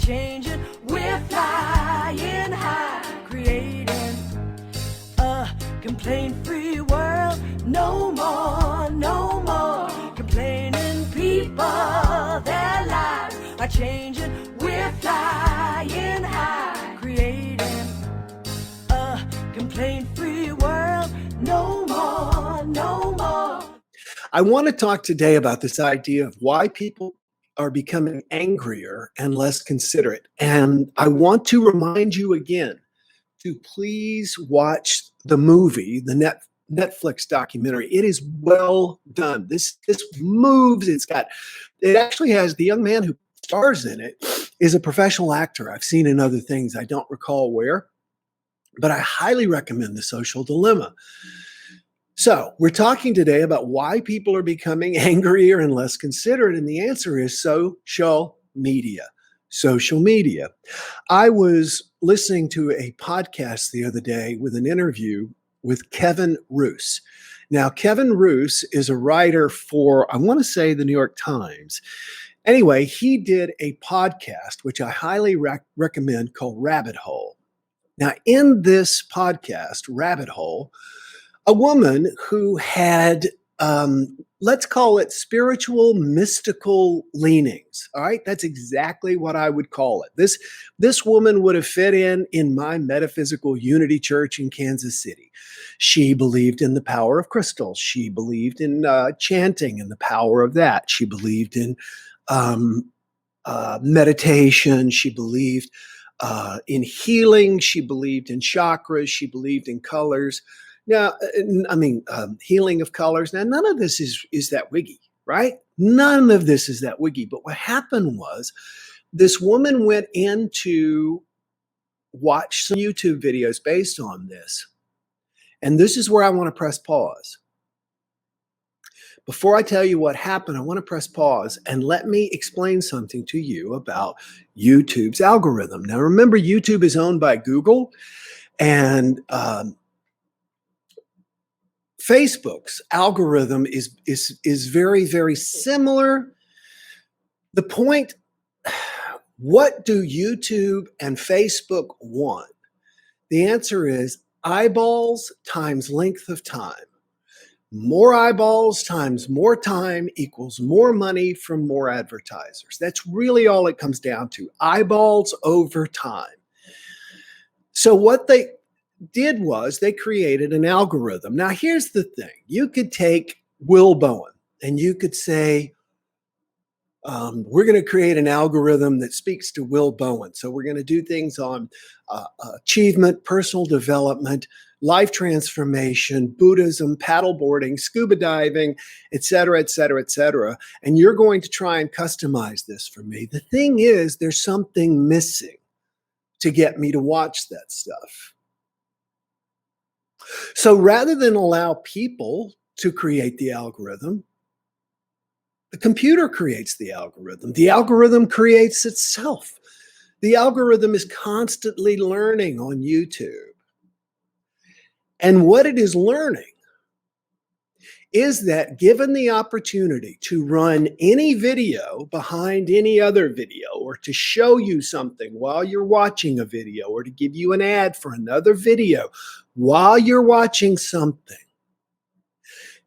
changing. We're flying high, creating a complaint-free world. No more, no more complaining. People, their lives are changing. We're flying high, creating a complaint-free world. No more, no more. I want to talk today about this idea of why people are becoming angrier and less considerate. And I want to remind you again to please watch the movie, the Netflix documentary. It is well done. This moves. It actually has the young man who stars in it is a professional actor. I've seen in other things. I don't recall where, but I highly recommend The Social Dilemma. So we're talking today about why people are becoming angrier and less considerate. And the answer is social media. Social media. I was listening to a podcast the other day with an interview with Kevin Roose. Now, Kevin Roose is a writer for, I want to say, the New York Times. Anyway, he did a podcast, which I highly recommend, called Rabbit Hole. Now, in this podcast, Rabbit Hole, a woman who had, let's call it spiritual, mystical leanings. All right, that's exactly what I would call it. This woman would have fit in my metaphysical unity church in Kansas City. She believed in the power of crystals. She believed in chanting and the power of that. She believed in meditation. She believed in healing. She believed in chakras. She believed in colors. Now, healing of colors. Now, none of this is that wiggy, right? None of this is that wiggy. But what happened was this woman went in to watch some YouTube videos based on this. And this is where I want to press pause. Before I tell you what happened, I want to press pause and let me explain something to you about YouTube's algorithm. Now, remember, YouTube is owned by Google, and Facebook's algorithm is very, very similar. The point, what do YouTube and Facebook want? The answer is eyeballs times length of time. More eyeballs times more time equals more money from more advertisers. That's really all it comes down to, eyeballs over time. So what they did was they created an algorithm. Now, here's the thing. You could take Will Bowen and you could say, we're going to create an algorithm that speaks to Will Bowen. So we're going to do things on achievement, personal development, life transformation, Buddhism, paddleboarding, scuba diving, et cetera, et cetera, et cetera. And you're going to try and customize this for me. The thing is, there's something missing to get me to watch that stuff. So rather than allow people to create the algorithm, the computer creates the algorithm. The algorithm creates itself. The algorithm is constantly learning on YouTube. And what it is learning is that given the opportunity to run any video behind any other video, or to show you something while you're watching a video, or to give you an ad for another video while you're watching something.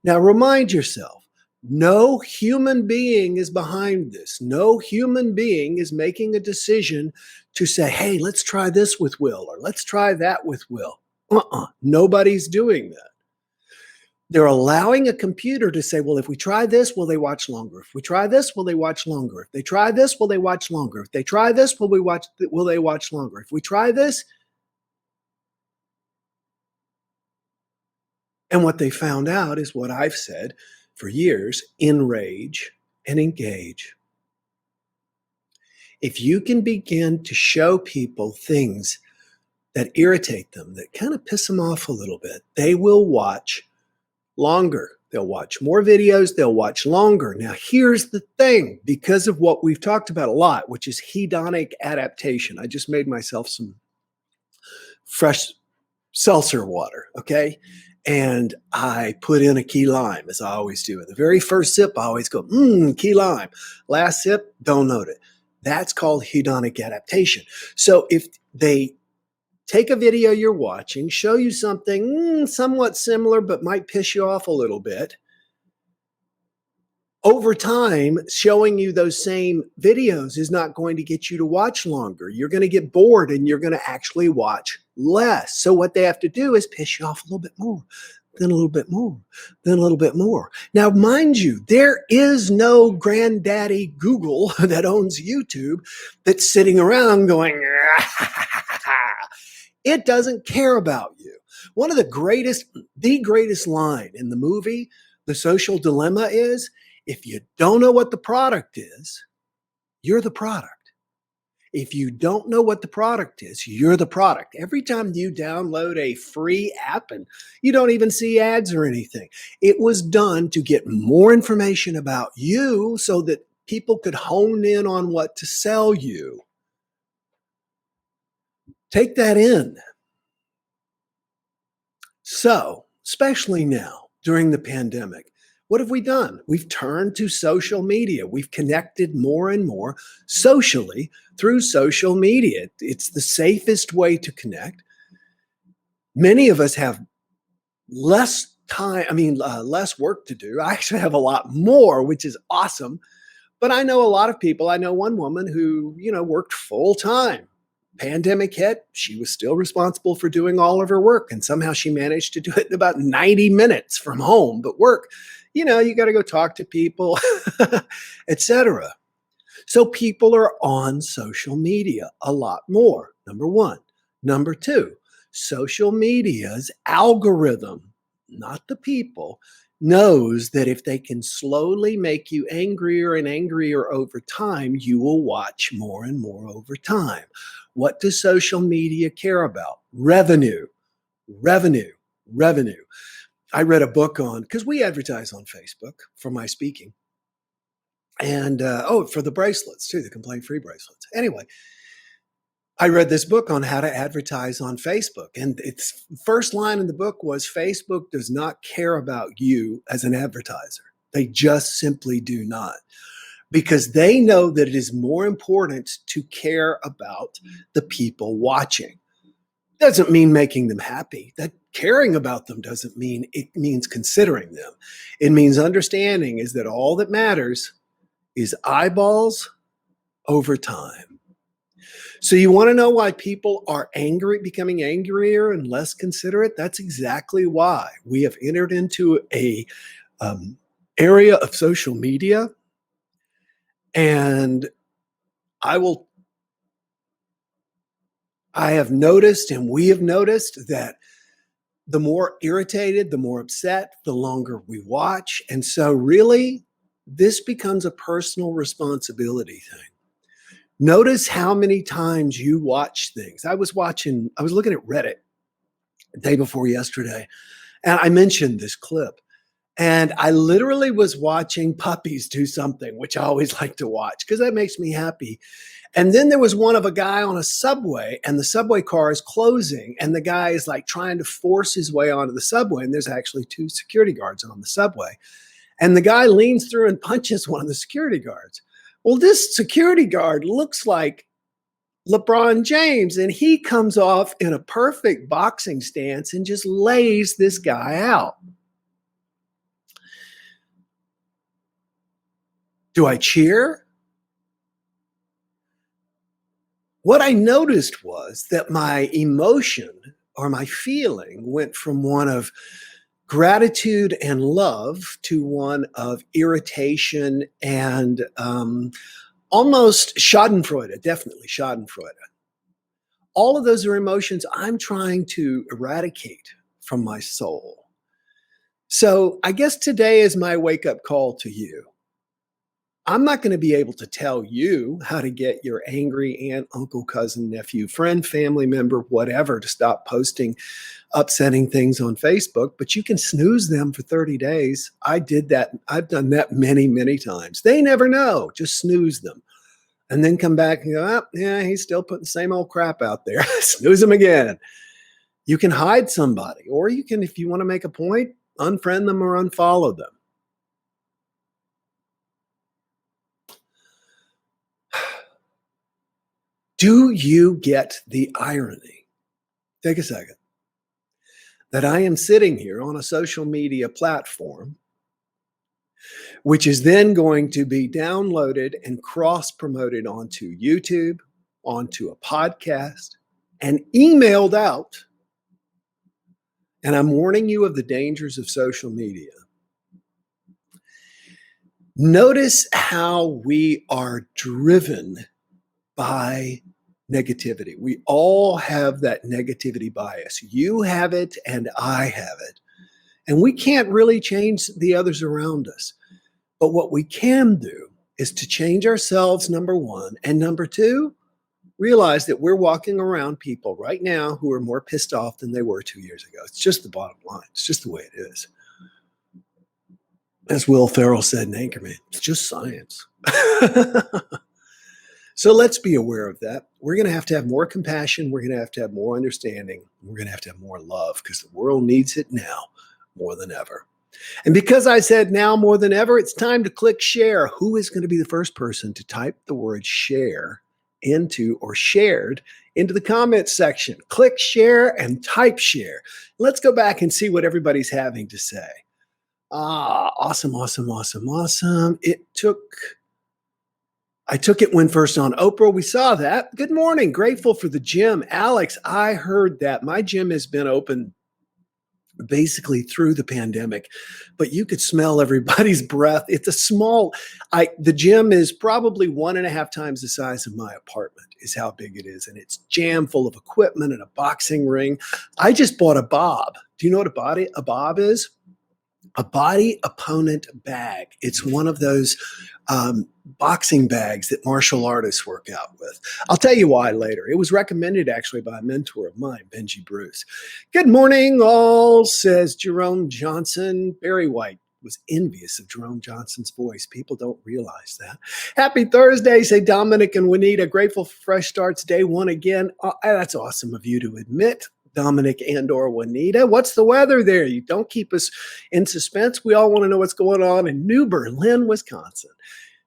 Now remind yourself, no human being is behind this. No human being is making a decision to say, hey, let's try this with Will, or let's try that with Will. Nobody's doing that. They're allowing a computer to say, well, if we try this, will they watch longer? If we try this, will they watch longer? If they try this, will they watch longer? If they try this, will they watch longer? If we try this. And what they found out is what I've said for years, enrage and engage. If you can begin to show people things that irritate them, that kind of piss them off a little bit, they will watch longer. They'll watch more videos. They'll watch longer. Now, here's the thing, because of what we've talked about a lot, which is hedonic adaptation. I just made myself some fresh seltzer water, okay? And I put in a key lime, as I always do. At the very first sip, I always go, key lime. Last sip, don't note it. That's called hedonic adaptation. So if they take a video you're watching, show you something somewhat similar but might piss you off a little bit, over time, showing you those same videos is not going to get you to watch longer. You're going to get bored and you're going to actually watch less. So what they have to do is piss you off a little bit more, then a little bit more, then a little bit more. Now, mind you, there is no granddaddy Google that owns YouTube that's sitting around going, it doesn't care about you. One of the greatest line in the movie, The Social Dilemma, is if you don't know what the product is, you're the product. If you don't know what the product is, you're the product. Every time you download a free app and you don't even see ads or anything, it was done to get more information about you so that people could hone in on what to sell you. Take that in. So, especially now during the pandemic, what have we done? We've turned to social media. We've connected more and more socially through social media. It's the safest way to connect. Many of us have less time, less work to do. I actually have a lot more, which is awesome. But I know a lot of people. I know one woman who, worked full time. Pandemic hit, she was still responsible for doing all of her work. And somehow she managed to do it in about 90 minutes from home. But work, you got to go talk to people, etc. So people are on social media a lot more, number one. Number two, social media's algorithm, not the people, knows that if they can slowly make you angrier and angrier over time, you will watch more and more over time. What does social media care about? Revenue, revenue, revenue. I read a book because we advertise on Facebook for my speaking. And, for the bracelets too, the complaint-free bracelets. Anyway, I read this book on how to advertise on Facebook. And its first line in the book was, Facebook does not care about you as an advertiser. They just simply do not. Because they know that it is more important to care about the people watching. Doesn't mean making them happy. That caring about them doesn't mean, it means considering them. It means understanding is that all that matters is eyeballs over time. So you want to know why people are becoming angrier and less considerate? That's exactly why. We have entered into a area of social media. And I have noticed, and we have noticed, that the more irritated, the more upset, the longer we watch. And so really, this becomes a personal responsibility thing. Notice how many times you watch things. I was looking at Reddit the day before yesterday, and I mentioned this clip. And I literally was watching puppies do something, which I always like to watch because that makes me happy. And then there was one of a guy on a subway, and the subway car is closing, and the guy is like trying to force his way onto the subway. And there's actually 2 security guards on the subway. And the guy leans through and punches one of the security guards. Well, this security guard looks like LeBron James, and he comes off in a perfect boxing stance and just lays this guy out. Do I cheer? What I noticed was that my emotion or my feeling went from one of gratitude and love to one of irritation and almost schadenfreude, definitely schadenfreude. All of those are emotions I'm trying to eradicate from my soul. So I guess today is my wake-up call to you. I'm not going to be able to tell you how to get your angry aunt, uncle, cousin, nephew, friend, family member, whatever, to stop posting upsetting things on Facebook, but you can snooze them for 30 days. I did that. I've done that many, many times. They never know. Just snooze them. And then come back and go, oh, yeah, he's still putting the same old crap out there. Snooze him again. You can hide somebody, or you can, if you want to make a point, unfriend them or unfollow them. Do you get the irony? Take a second. That I am sitting here on a social media platform, which is then going to be downloaded and cross-promoted onto YouTube, onto a podcast, and emailed out. And I'm warning you of the dangers of social media. Notice how we are driven by negativity. We all have that negativity bias. You have it and I have it. And we can't really change the others around us. But what we can do is to change ourselves, number one. And number two, realize that we're walking around people right now who are more pissed off than they were 2 years ago. It's just the bottom line. It's just the way it is. As Will Ferrell said in Anchorman, it's just science. So let's be aware of that. We're going to have more compassion. We're going to have more understanding. We're going to have more love because the world needs it now more than ever. And because I said now more than ever, it's time to click share. Who is going to be the first person to type the word share into or shared into the comments section? Click share and type share. Let's go back and see what everybody's having to say. Awesome. I took it when first on Oprah. We saw that. Good morning. Grateful for the gym. Alex, I heard that. My gym has been open basically through the pandemic, but you could smell everybody's breath. It's the gym is probably 1.5 times the size of my apartment is how big it is. And it's jam full of equipment and a boxing ring. I just bought a bob. Do you know what a bob is? A body opponent bag. It's one of those boxing bags that martial artists work out with. I'll tell you why later. It was recommended actually by a mentor of mine, Benji Bruce. Good morning, all, says Jerome Johnson. Barry White was envious of Jerome Johnson's voice. People don't realize that. Happy Thursday, say Dominic and Juanita. Grateful for fresh starts, day one again. That's awesome of you to admit. Dominic and or Juanita. What's the weather there? You don't keep us in suspense. We all want to know what's going on in New Berlin, Wisconsin.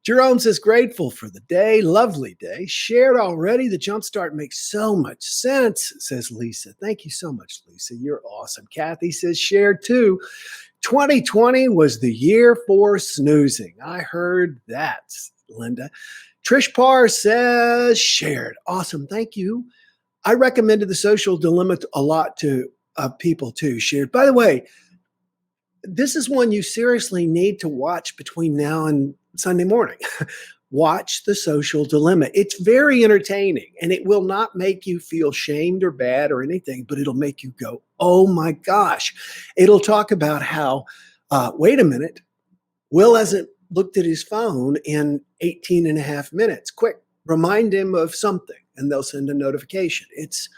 Jerome says, grateful for the day. Lovely day. Shared already. The Jumpstart makes so much sense, says Lisa. Thank you so much, Lisa. You're awesome. Kathy says, shared too. 2020 was the year for snoozing. I heard that, Linda. Trish Parr says, shared. Awesome. Thank you. I recommended the social dilemma a lot to people too. Shared. By the way, this is one you seriously need to watch between now and Sunday morning. Watch the social dilemma. It's very entertaining and it will not make you feel shamed or bad or anything, but it'll make you go, oh my gosh. It'll talk about how, wait a minute, Will hasn't looked at his phone in 18 and a half minutes. Quick, remind him of something. And they'll send a notification. It's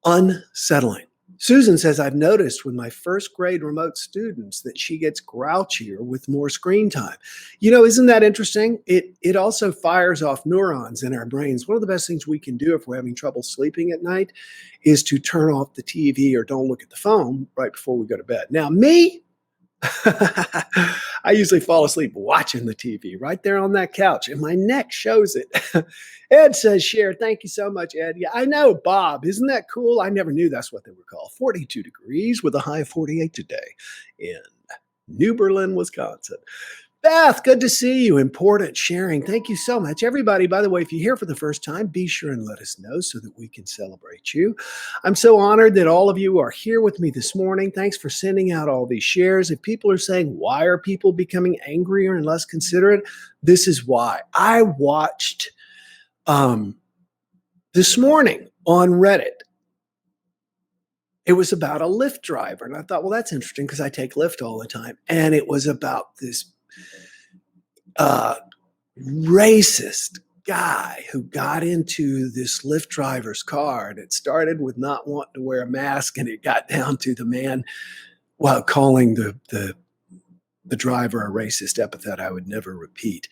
unsettling. Susan says, I've noticed with my first grade remote students that she gets grouchier with more screen time. You know, isn't that interesting? It also fires off neurons in our brains. One of the best things we can do if we're having trouble sleeping at night is to turn off the TV or don't look at the phone right before we go to bed. Now, me, I usually fall asleep watching the TV right there on that couch, and my neck shows it. Ed says, share. Thank you so much, Ed. Yeah, I know, Bob. Isn't that cool? I never knew that's what they were called. 42 degrees with a high of 48 today in New Berlin, Wisconsin. Beth, good to see you. Important sharing. Thank you so much. Everybody, by the way, if you're here for the first time, be sure and let us know so that we can celebrate you. I'm so honored that all of you are here with me this morning. Thanks for sending out all these shares. If people are saying, why are people becoming angrier and less considerate? This is why. I watched this morning on Reddit. It was about a Lyft driver. And I thought, well, that's interesting because I take Lyft all the time. And it was about this racist guy who got into this Lyft driver's car. And it started with not wanting to wear a mask. And it got down to the man, well, calling the driver a racist epithet I would never repeat.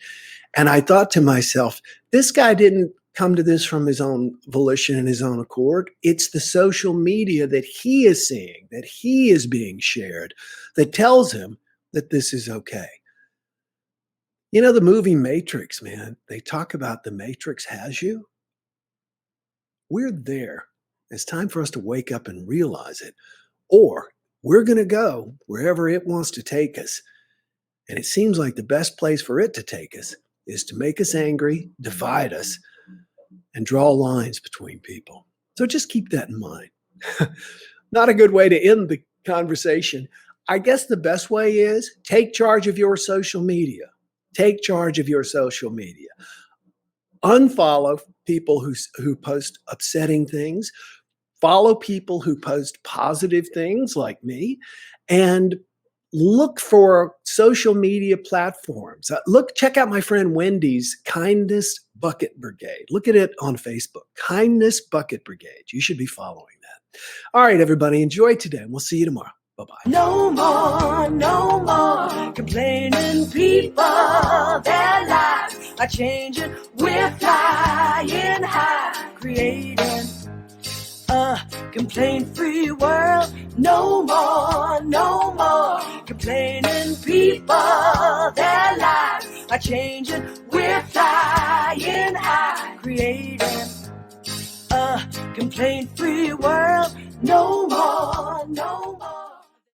And I thought to myself, this guy didn't come to this from his own volition and his own accord. It's the social media that he is seeing, that he is being shared, that tells him that this is okay. You know, the movie Matrix, man, they talk about the Matrix has you. We're there. It's time for us to wake up and realize it, or we're going to go wherever it wants to take us. And it seems like the best place for it to take us is to make us angry, divide us, and draw lines between people. So just keep that in mind. Not a good way to end the conversation. I guess the best way is take charge of your social media. Take charge of your social media. Unfollow people who post upsetting things. Follow people who post positive things like me, and look for social media platforms. Check out my friend Wendy's Kindness Bucket Brigade. Look at it on Facebook, Kindness Bucket Brigade. You should be following that. All right, everybody, enjoy today, and we'll see you tomorrow. Bye-bye. No more complaining people. Their lives are changing. We're flying high, creating a complaint-free world. No more complaining people. Their lives are changing. We're flying high, creating a complaint-free world. No